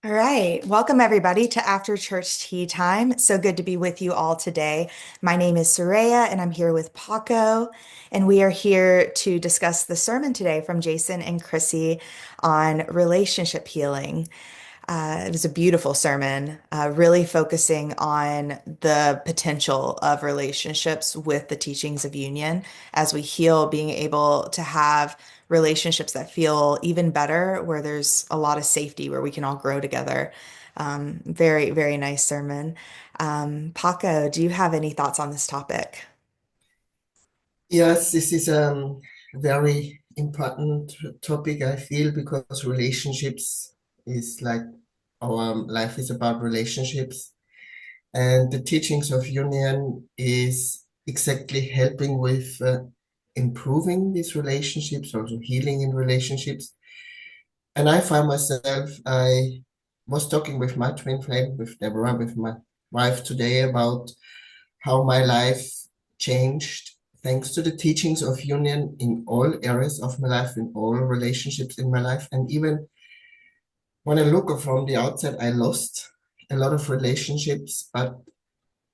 All right. Welcome, everybody, to After Church Tea Time. So good to be with you all today. My name is Shaleia, and I'm here with Paco, and we are here to discuss the sermon today from Jason and Chrissy on relationship healing. It was a beautiful sermon, really focusing on the potential of relationships with the teachings of union as we heal, being able to have relationships that feel even better, where there's a lot of safety, where we can all grow together. Very, very nice sermon. Paco, do you have any thoughts on this topic? Yes, this is a very important topic, I feel, because relationships is like our life is about relationships. And the teachings of union is exactly helping with improving these relationships, also healing in relationships. And I find myself, I was talking with my twin flame, with Deborah, with my wife today about how my life changed thanks to the teachings of union in all areas of my life, in all relationships in my life. And even when I look from the outside, I lost a lot of relationships, but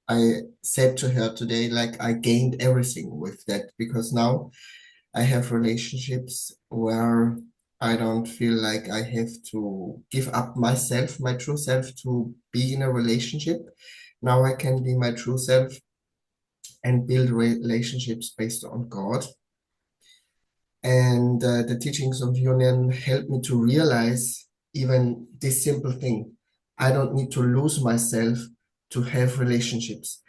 I said to her today, like I gained everything with that because now I have relationships where I don't feel like I have to give up myself, my true self, to be in a relationship. Now I can be my true self and build relationships based on God. And the teachings of union helped me to realize even this simple thing. I don't need to lose myself to have relationships.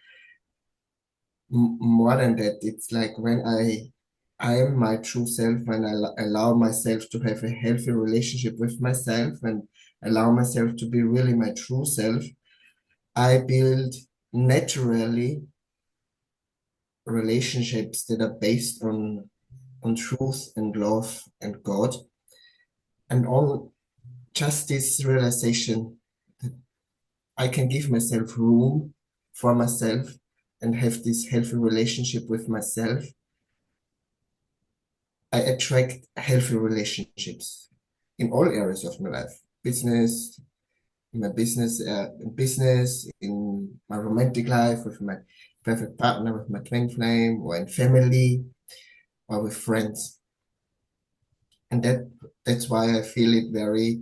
More than that, it's like when I am my true self, when I allow myself to have a healthy relationship with myself and allow myself to be really my true self, I build naturally relationships that are based on truth and love and God, and on just this realization that I can give myself room for myself and have this healthy relationship with myself. I attract healthy relationships in all areas of my life, business, in my business, in my romantic life, with my perfect partner, with my twin flame, or in family, or with friends. And that's why I feel it very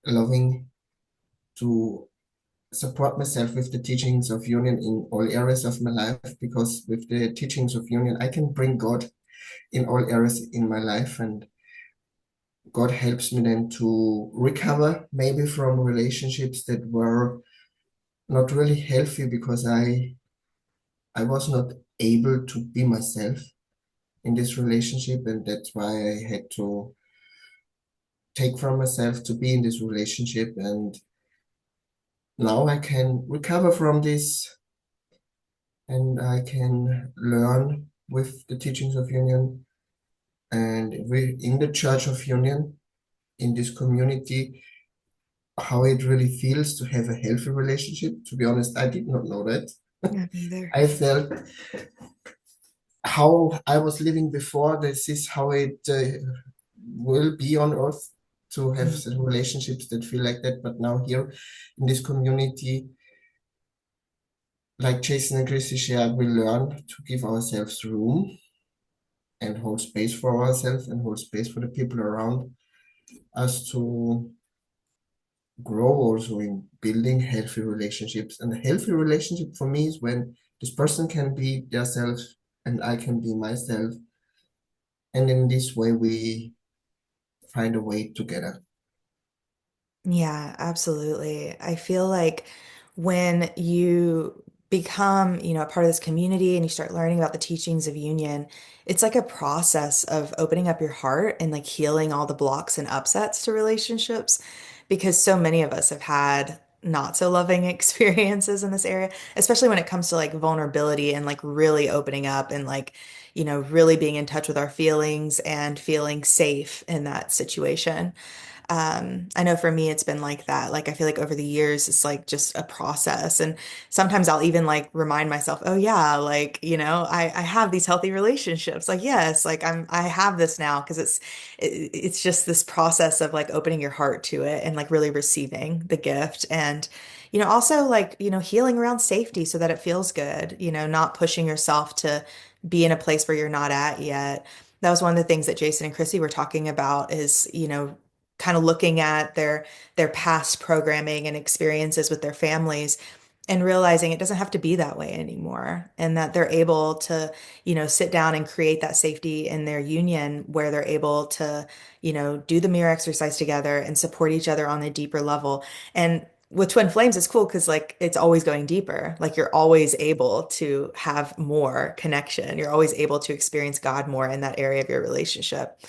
loving to support myself with the teachings of union in all areas of my life, because with the teachings of union, I can bring God in all areas in my life, and God helps me then to recover maybe from relationships that were not really healthy because I was not able to be myself in this relationship, and that's why I had to take from myself to be in this relationship. And now I can recover from this and I can learn with the teachings of union and we in the Church of Union, in this community, how it really feels to have a healthy relationship. To be honest, I did not know that. Yeah, neither. I felt how I was living before, this is how it will be on earth, to have some relationships that feel like that. But now here in this community, like Jason and Chrissy shared, we learn to give ourselves room and hold space for ourselves and hold space for the people around us to grow also in building healthy relationships. And a healthy relationship for me is when this person can be themselves and I can be myself. And in this way, we find a way together. Yeah, absolutely. I feel like when you become, a part of this community and you start learning about the teachings of union, it's like a process of opening up your heart and like healing all the blocks and upsets to relationships because so many of us have had not so loving experiences in this area, especially when it comes to like vulnerability and like really opening up and like, really being in touch with our feelings and feeling safe in that situation. I know for me, it's been like that. Like, I feel like over the years, it's like just a process. And sometimes I'll even like remind myself, oh yeah, like, I have these healthy relationships. Like, yes, like I have this now because it's just this process of like opening your heart to it and like really receiving the gift. And also like, healing around safety so that it feels good, not pushing yourself to be in a place where you're not at yet. That was one of the things that Jason and Chrissy were talking about is, kind of looking at their past programming and experiences with their families and realizing it doesn't have to be that way anymore and that they're able to, sit down and create that safety in their union where they're able to, do the mirror exercise together and support each other on a deeper level. And with twin flames, it's cool because like it's always going deeper. Like you're always able to have more connection. You're always able to experience God more in that area of your relationship.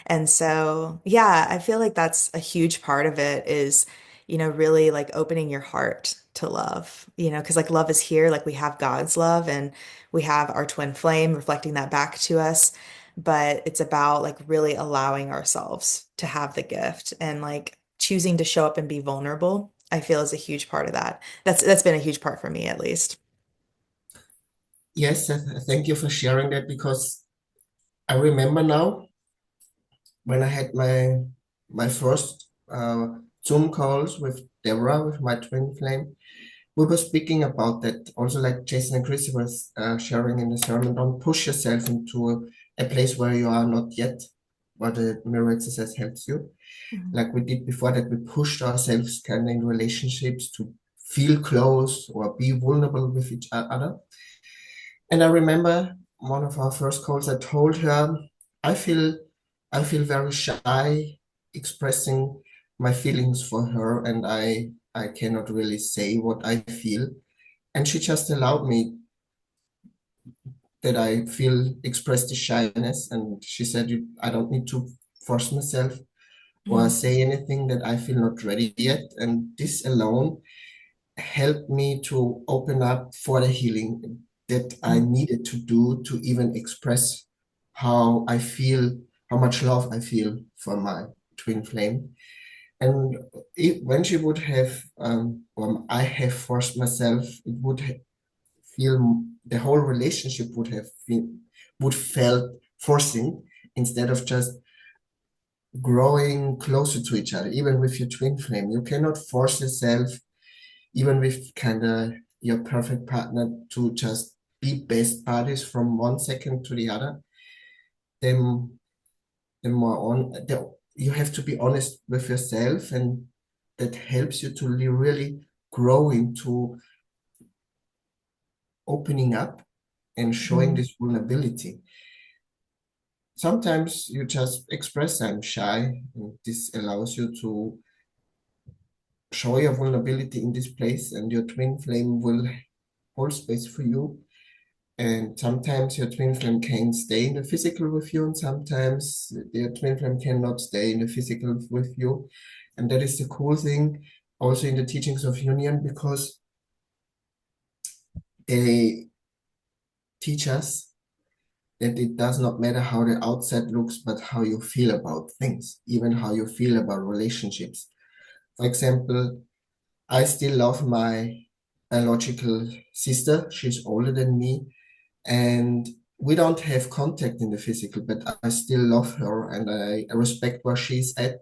And so, yeah, I feel like that's a huge part of it is, really like opening your heart to love, because like love is here, like we have God's love and we have our twin flame reflecting that back to us. But it's about like really allowing ourselves to have the gift and like choosing to show up and be vulnerable, I feel is a huge part of that. That's been a huge part for me at least. Yes, thank you for sharing that because I remember now when I had my first Zoom calls with Deborah, with my twin flame. We were speaking about that also, like Jason and Chris was sharing in the sermon. Don't push yourself into a place where you are not yet, where the mirror exercise helps you. Mhm. Like we did before, that we pushed ourselves kind of in relationships to feel close or be vulnerable with each other. And I remember one of our first calls, I told her, I feel I feel very shy expressing my feelings for her, and I cannot really say what I feel. And she just allowed me that I feel express the shyness. And she said, I don't need to force myself or Mhm. say anything that I feel not ready yet. And this alone helped me to open up for the healing that I Mhm. needed to do to even express how I feel, how much love I feel for my twin flame. And when she would have, or I have forced myself, it would feel the whole relationship would have been would felt forcing instead of just growing closer to each other. Even with your twin flame, you cannot force yourself, even with kind of your perfect partner, to just be best buddies from 1 second to the other. Then the more on you have to be honest with yourself, and that helps you to really grow into opening up and showing Mhm. this vulnerability. Sometimes you just express I'm shy, and this allows you to show your vulnerability in this place, and your twin flame will hold space for you. And sometimes your twin flame can stay in the physical with you, and sometimes your twin flame cannot stay in the physical with you. And that is the cool thing also in the teachings of union, because they teach us that it does not matter how the outside looks, but how you feel about things, even how you feel about relationships. For example, I still love my biological sister. She's older than me, and we don't have contact in the physical, but I still love her, and I respect where she's at.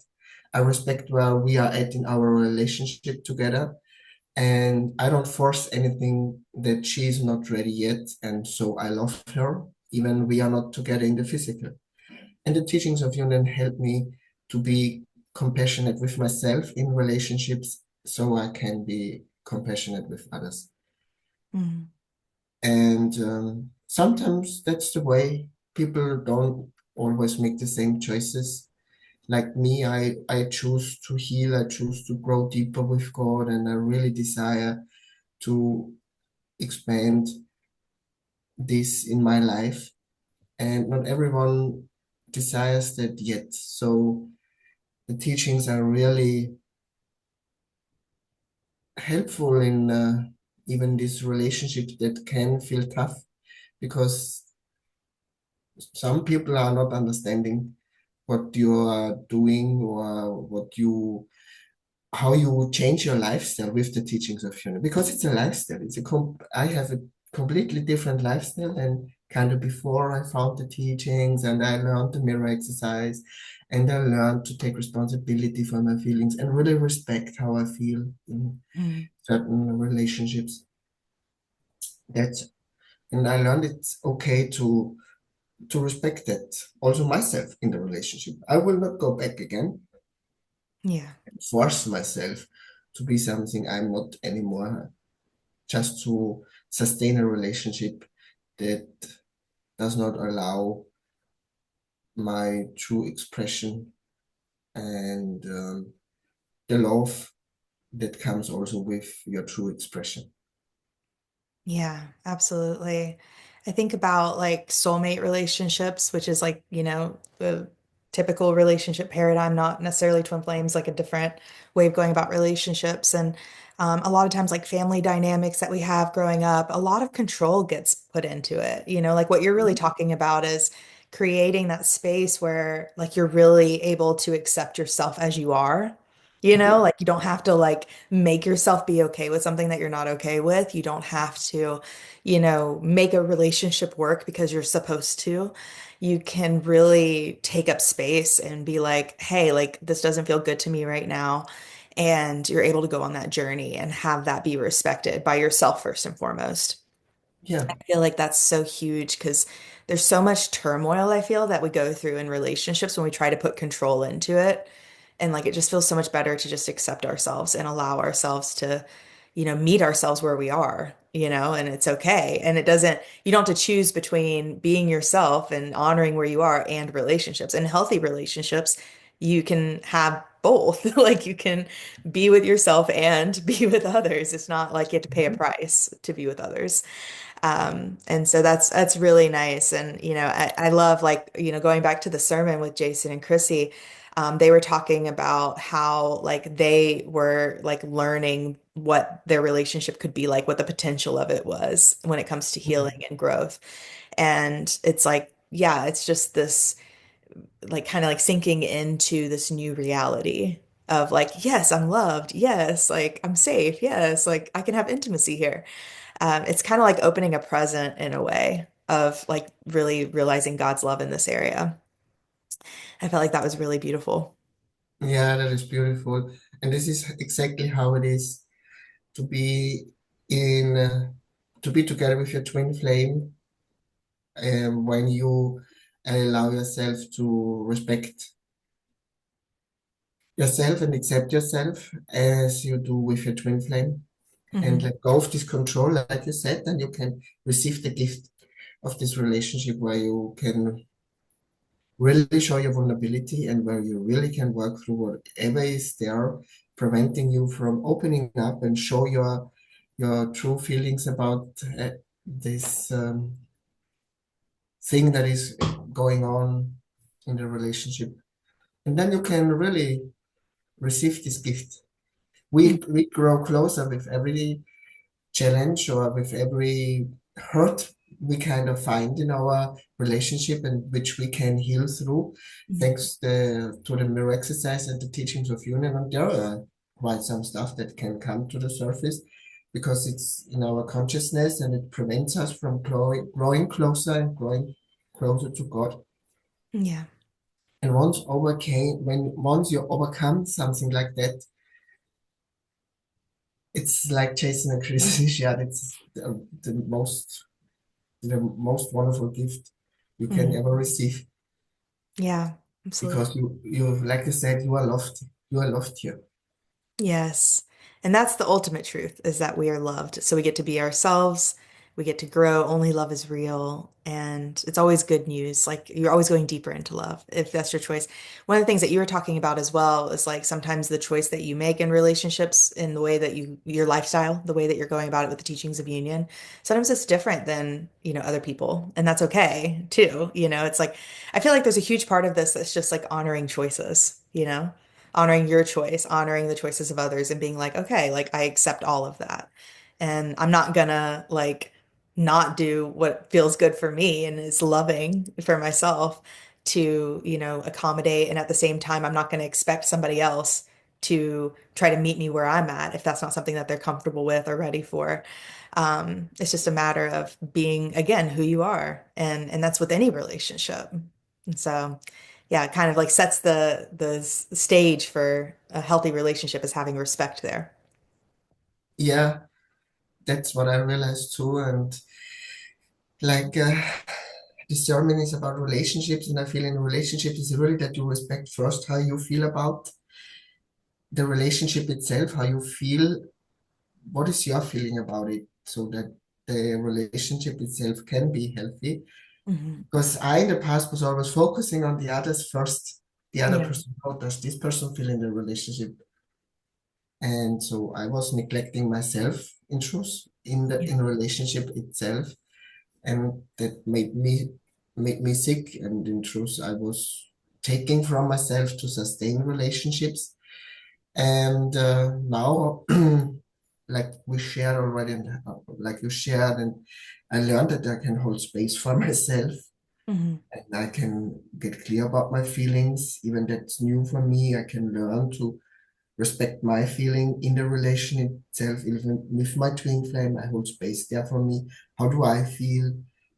I respect where we are at in our relationship together, and I don't force anything that she's not ready yet. And so I love her, even we are not together in the physical. And the teachings of Union help me to be compassionate with myself in relationships so I can be compassionate with others. Mhm. And sometimes that's the way. People don't always make the same choices. Like me, I choose to heal, I choose to grow deeper with God, and I really desire to expand this in my life. And not everyone desires that yet. So the teachings are really helpful in even these relationships that can feel tough, because some people are not understanding. what you are doing or how you change your lifestyle with the teachings of Yuna, because it's a lifestyle. I have a completely different lifestyle than kind of before I found the teachings, and I learned the mirror exercise, and I learned to take responsibility for my feelings and really respect how I feel in Mm. certain relationships. That's and I learned it's okay to respect that also myself in the relationship. I will not go back again, Yeah. force myself to be something I'm not anymore, just to sustain a relationship that does not allow my true expression and the love that comes also with your true expression. Yeah, absolutely. I think about like soulmate relationships, which is like, the typical relationship paradigm, not necessarily twin flames, like a different way of going about relationships. And a lot of times, like family dynamics that we have growing up, a lot of control gets put into it. Like what you're really talking about is creating that space where like you're really able to accept yourself as you are. Mhm. Like you don't have to like make yourself be okay with something that you're not okay with. You don't have to, make a relationship work because you're supposed to. You can really take up space and be like, hey, like this doesn't feel good to me right now. And you're able to go on that journey and have that be respected by yourself first and foremost. Yeah, I feel like that's so huge because there's so much turmoil I feel that we go through in relationships when we try to put control into it. And like it just feels so much better to just accept ourselves and allow ourselves to, meet ourselves where we are, and it's okay. And you don't have to choose between being yourself and honoring where you are and relationships. And healthy relationships, you can have both. Like you can be with yourself and be with others. It's not like you have to pay a price to be with others. And so that's really nice. And I love like going back to the sermon with Jason and Chrissy. They were talking about how like they were like learning what their relationship could be like, what the potential of it was when it comes to healing and growth. And it's like, yeah, it's just this like kind of like sinking into this new reality of like, yes, I'm loved. Yes, like I'm safe. Yes, like I can have intimacy here. It's kind of like opening a present in a way of like really realizing God's love in this area. I felt like that was really beautiful. yeah, that is beautiful. And this is exactly how it is to be in to be together with your twin flame when you allow yourself to respect yourself and accept yourself as you do with your twin flame and Hmm. let go of this control, like you said, and you can receive the gift of this relationship where you can really show your vulnerability and where you really can work through whatever is there preventing you from opening up and show your true feelings about this thing that is going on in the relationship. And then you can really receive this gift. We grow closer with every challenge or with every hurt we kind of find in our relationship and which we can heal through thanks to the mirror exercise and the teachings of union. And there are quite some stuff that can come to the surface because it's in our consciousness and it prevents us from growing closer and growing closer to God. Yeah. And once you overcome something like that, it's like Jason and Chris shared. It's the most wonderful gift you can Hmm. ever receive Yeah, absolutely. because you like you said, you are loved. You are loved here. Yes. And that's the ultimate truth is that we are loved. So we get to be ourselves. We get to grow. Only love is real. And it's always good news. Like you're always going deeper into love if that's your choice. One of the things that you were talking about as well is like sometimes the choice that you make in relationships in the way that your lifestyle, the way that you're going about it with the teachings of union, sometimes it's different than, other people. And that's okay too. It's like, I feel like there's a huge part of this that's just like honoring choices. Honoring your choice, honoring the choices of others, and being like, okay, like I accept all of that. And I'm not gonna like not do what feels good for me and is loving for myself to, accommodate. And at the same time, I'm not going to expect somebody else to try to meet me where I'm at if that's not something that they're comfortable with or ready for. It's just a matter of being, again, who you are. And that's with any relationship. And so, yeah, it kind of like sets the stage for a healthy relationship is having respect there. Yeah, that's what I realized too. And like this sermon is about relationships, and I feel in relationships is really that you respect first how you feel about the relationship itself, how you feel, what is your feeling about it, so that the relationship itself can be healthy. Hmm. Because I in the past was always focusing on the others first, the other Yeah. person, how does this person feel in the relationship? And so I was neglecting myself in truth in the Yeah. in relationship itself, and that made me sick. And in truth, I was taking from myself to sustain relationships. And now, like we shared already, and like you shared, and I learned that I can hold space for myself, Hmm. and I can get clear about my feelings. Even that's new for me. I can learn to respect my feeling in the relation itself. Even with my twin flame, I hold space there for me. How do I feel?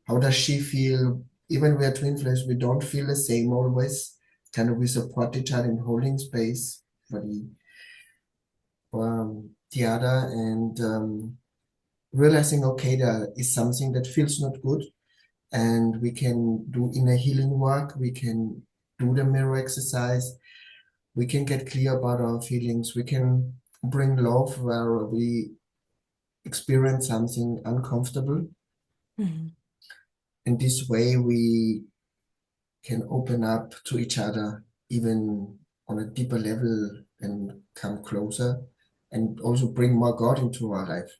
How does she feel? Even we are twin flames, we don't feel the same always. Kind of we support each other in holding space for the other, and realizing, okay, there is something that feels not good, and we can do inner healing work. We can do the mirror exercise. We can get clear about our feelings. We can bring love where we experience something uncomfortable. Hmm. In this way, we can open up to each other even on a deeper level and come closer, and also bring more God into our life.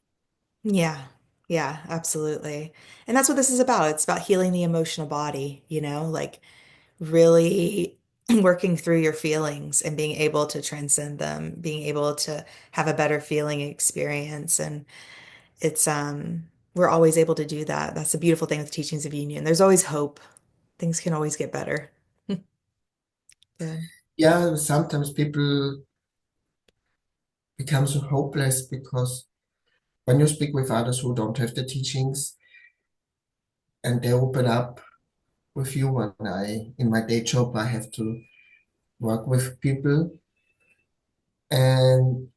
Yeah. Yeah, absolutely. And that's what this is about. It's about healing the emotional body, like really working through your feelings and being able to transcend them, being able to have a better feeling experience. And we're always able to do that. That's the beautiful thing with teachings of union. There's always hope. Things can always get better. Good. Yeah, sometimes people become so hopeless because when you speak with others who don't have the teachings and they open up with you, when in my day job, I have to work with people, and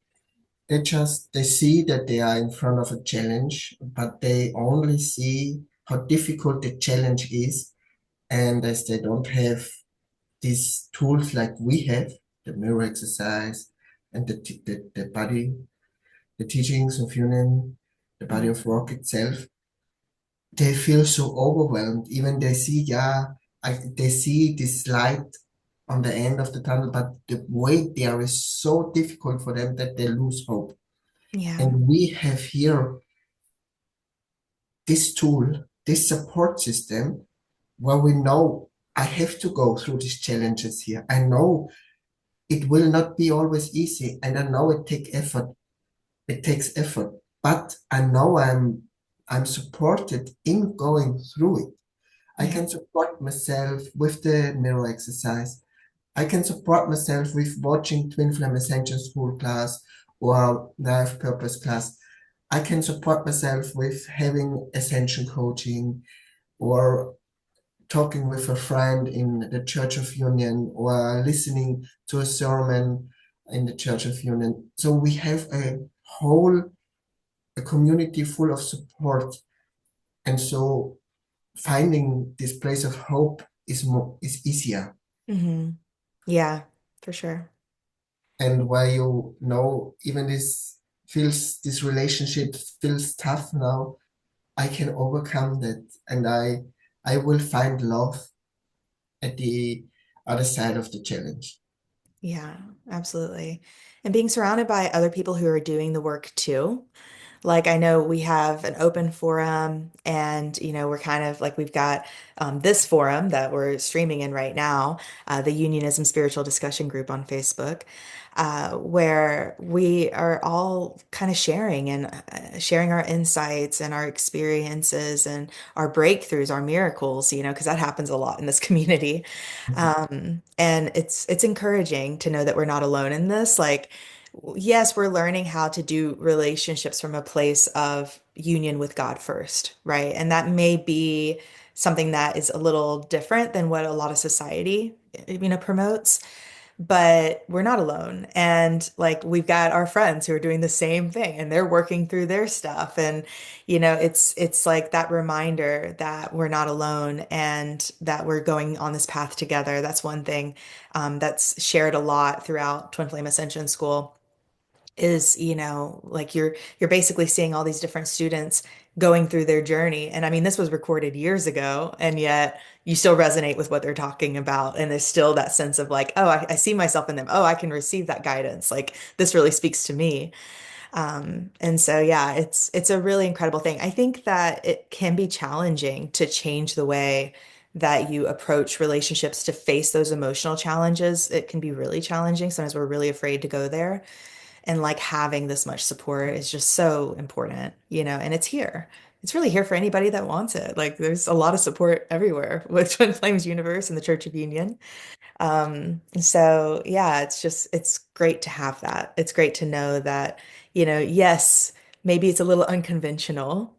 they see that they are in front of a challenge, but they only see how difficult the challenge is. And as they don't have these tools like we have, the mirror exercise and the body, the teachings of union, the body of work itself, they feel so overwhelmed. Even they see, yeah, they see this light on the end of the tunnel, but the way there is so difficult for them that they lose hope. Yeah. And we have here this tool, this support system, where we know I have to go through these challenges here. I know it will not be always easy, and I know it take effort. It takes effort, but I know I'm supported in going through it. I Yeah. can support myself with the mirror exercise. I can support myself with watching Twin Flame Ascension School class or Life Purpose class. I can support myself with having Ascension coaching or talking with a friend in the Church of Union or listening to a sermon in the Church of Union. So we have a community full of support. And so finding this place of hope is easier. Hmm. Yeah, for sure. And where you know even this relationship feels tough now, I can overcome that, and I will find love at the other side of the challenge. Yeah, absolutely. And being surrounded by other people who are doing the work too. Like I know we have an open forum and we're kind of like we've got this forum that we're streaming in right now, the Unionism Spiritual Discussion Group on Facebook, where we are all kind of sharing and sharing our insights and our experiences and our breakthroughs, our miracles, because that happens a lot in this community. And it's encouraging to know that we're not alone in this. Like, yes, we're learning how to do relationships from a place of union with God first, right? And that may be something that is a little different than what a lot of society, promotes, but we're not alone. And like we've got our friends who are doing the same thing and they're working through their stuff. And it's like that reminder that we're not alone and that we're going on this path together. That's one thing that's shared a lot throughout Twin Flame Ascension School is, like you're basically seeing all these different students going through their journey. And I mean, this was recorded years ago, and yet you still resonate with what they're talking about. And there's still that sense of like, oh, I see myself in them. Oh, I can receive that guidance. Like this really speaks to me. And so yeah, it's a really incredible thing. I think that it can be challenging to change the way that you approach relationships to face those emotional challenges. It can be really challenging. Sometimes we're really afraid to go there. And like having this much support is just so important, and it's here. It's really here for anybody that wants it. Like there's a lot of support everywhere with Twin Flames Universe and the Church of Union. And so yeah, it's great to have that. It's great to know that, yes, maybe it's a little unconventional,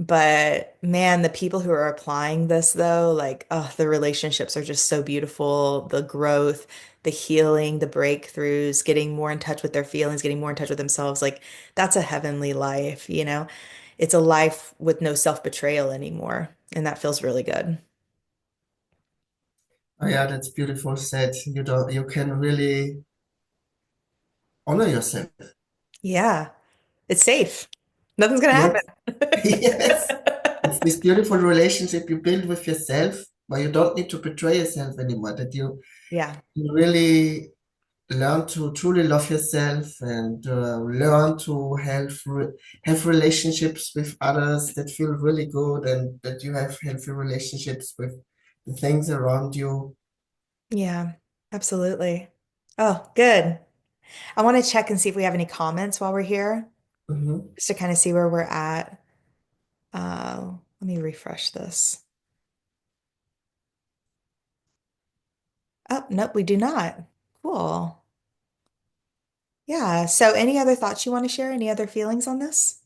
but man, the people who are applying this though, like, oh, the relationships are just so beautiful. The growth, the healing, the breakthroughs, getting more in touch with their feelings, getting more in touch with themselves. Like that's a heavenly life. It's a life with no self-betrayal anymore. And that feels really good. Oh yeah, that's beautiful said. You can really honor yourself. Yeah. It's safe. Nothing's gonna happen. Yes, yes. It's this beautiful relationship you build with yourself, where you don't need to betray yourself anymore. That Yeah. you really learn to truly love yourself and learn to have relationships with others that feel really good and that you have healthy relationships with the things around you. Yeah. Absolutely. Oh, good. I want to check and see if we have any comments while we're here, Mhm. just to kind of see where we're at. Let me refresh this. Oh, nope, we do not. Cool. Yeah. So any other thoughts you want to share? Any other feelings on this?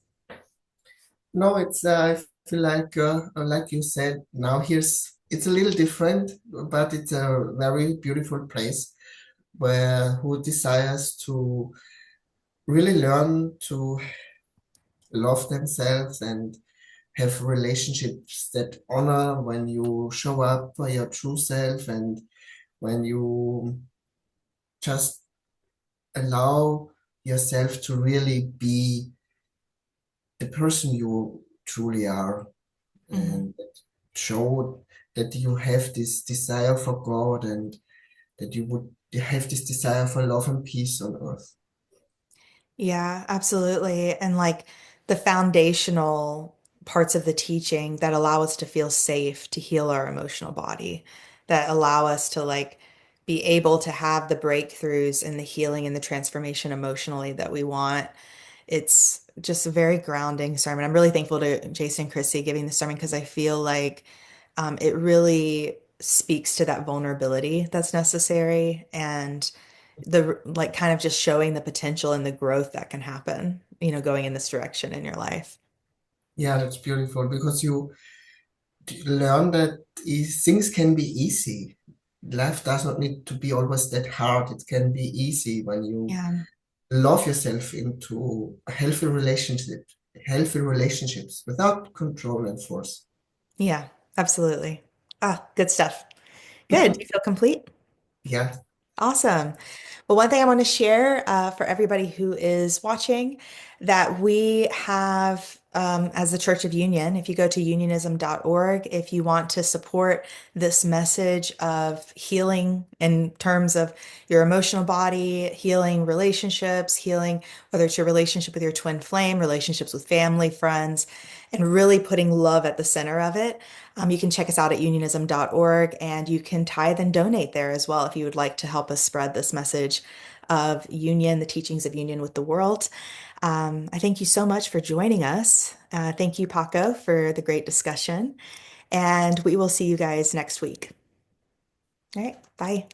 No, I feel like you said, now it's a little different, but it's a very beautiful place where who desires to really learn to love themselves and have relationships that honor when you show up for your true self and when you just allow yourself to really be the person you truly are Mhm. and show that you have this desire for God and that you have this desire for love and peace on earth. Yeah, absolutely. And like the foundational parts of the teaching that allow us to feel safe to heal our emotional body, that allow us to like be able to have the breakthroughs and the healing and the transformation emotionally that we want. It's just a very grounding sermon. I'm really thankful to Jason and Chrissy giving the sermon because I feel like it really speaks to that vulnerability that's necessary and the like kind of just showing the potential and the growth that can happen, going in this direction in your life. Yeah, that's beautiful because you learn that things can be easy. Life does not need to be always that hard. It can be easy when you Yeah. love yourself into a healthy relationships without control and force. Yeah, absolutely. Ah, good stuff. Good. Do you feel complete? Yeah. Awesome. Well, one thing I want to share for everybody who is watching that we have, as the Church of Union, if you go to unionism.org, if you want to support this message of healing in terms of your emotional body, healing relationships, healing whether it's your relationship with your twin flame, relationships with family, friends, and really putting love at the center of it. You can check us out at unionism.org and you can tithe and donate there as well if you would like to help us spread this message of union, the teachings of union with the world. I thank you so much for joining us. Thank you, Paco, for the great discussion. And we will see you guys next week. All right, bye.